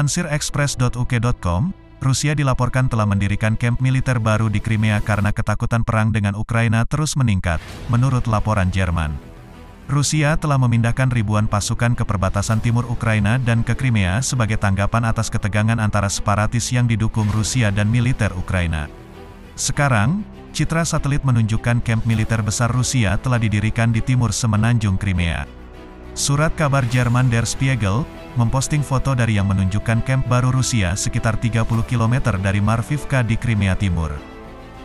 Melansir Express.uk.com, Rusia dilaporkan telah mendirikan kamp militer baru di Crimea karena ketakutan perang dengan Ukraina terus meningkat, menurut laporan Jerman. Rusia telah memindahkan ribuan pasukan ke perbatasan timur Ukraina dan ke Crimea sebagai tanggapan atas ketegangan antara separatis yang didukung Rusia dan militer Ukraina. Sekarang, citra satelit menunjukkan kamp militer besar Rusia telah didirikan di timur semenanjung Crimea. Surat kabar Jerman Der Spiegel memposting foto dari yang menunjukkan kamp baru Rusia sekitar 30 km dari Marvivka di Crimea Timur.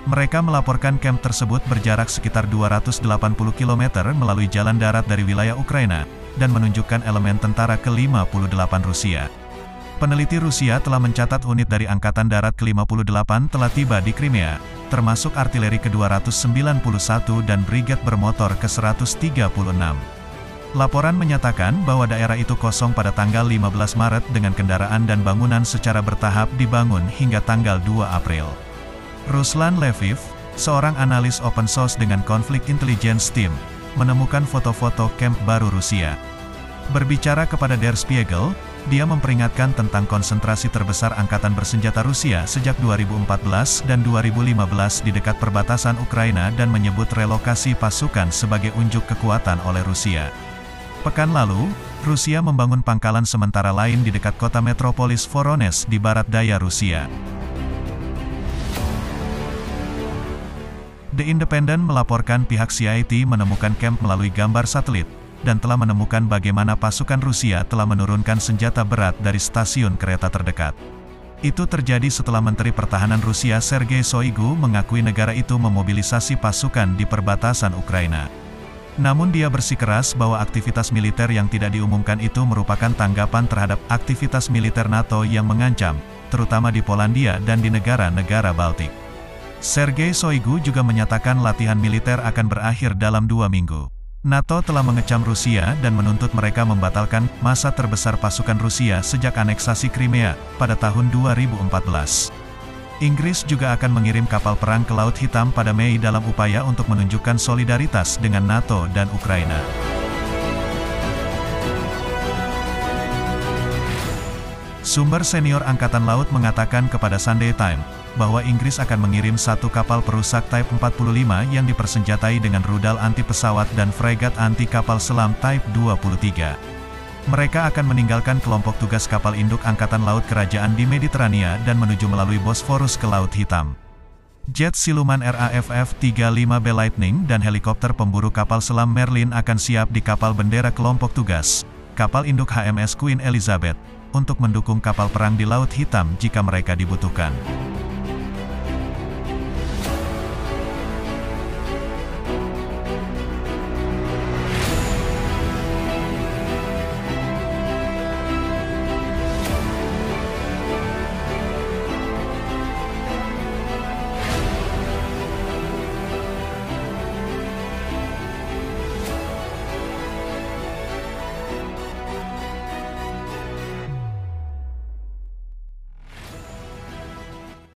Mereka melaporkan kamp tersebut berjarak sekitar 280 km melalui jalan darat dari wilayah Ukraina, dan menunjukkan elemen tentara ke-58 Rusia. Peneliti Rusia telah mencatat unit dari Angkatan Darat ke-58 telah tiba di Crimea, termasuk artileri ke-291 dan brigade bermotor ke-136. Laporan menyatakan bahwa daerah itu kosong pada tanggal 15 Maret dengan kendaraan dan bangunan secara bertahap dibangun hingga tanggal 2 April. Ruslan Leviv, seorang analis open source dengan Conflict Intelligence Team, menemukan foto-foto kamp baru Rusia. Berbicara kepada Der Spiegel, dia memperingatkan tentang konsentrasi terbesar angkatan bersenjata Rusia sejak 2014 dan 2015 di dekat perbatasan Ukraina dan menyebut relokasi pasukan sebagai unjuk kekuatan oleh Rusia. Pekan lalu, Rusia membangun pangkalan sementara lain di dekat kota metropolis Voronezh di barat daya Rusia. The Independent melaporkan pihak CIT menemukan kamp melalui gambar satelit, dan telah menemukan bagaimana pasukan Rusia telah menurunkan senjata berat dari stasiun kereta terdekat. Itu terjadi setelah Menteri Pertahanan Rusia Sergei Shoigu mengakui negara itu memobilisasi pasukan di perbatasan Ukraina. Namun dia bersikeras bahwa aktivitas militer yang tidak diumumkan itu merupakan tanggapan terhadap aktivitas militer NATO yang mengancam, terutama di Polandia dan di negara-negara Baltik. Sergei Shoigu juga menyatakan latihan militer akan berakhir dalam 2 minggu. NATO telah mengecam Rusia dan menuntut mereka membatalkan masa terbesar pasukan Rusia sejak aneksasi Crimea pada tahun 2014. Inggris juga akan mengirim kapal perang ke Laut Hitam pada Mei dalam upaya untuk menunjukkan solidaritas dengan NATO dan Ukraina. Sumber senior Angkatan Laut mengatakan kepada Sunday Times bahwa Inggris akan mengirim 1 kapal perusak Type 45 yang dipersenjatai dengan rudal anti-pesawat dan fregat anti-kapal selam Type 23. Mereka akan meninggalkan kelompok tugas kapal induk Angkatan Laut Kerajaan di Mediterania dan menuju melalui Bosphorus ke Laut Hitam. Jet siluman RAF F-35B Lightning dan helikopter pemburu kapal selam Merlin akan siap di kapal bendera kelompok tugas, kapal induk HMS Queen Elizabeth, untuk mendukung kapal perang di Laut Hitam jika mereka dibutuhkan.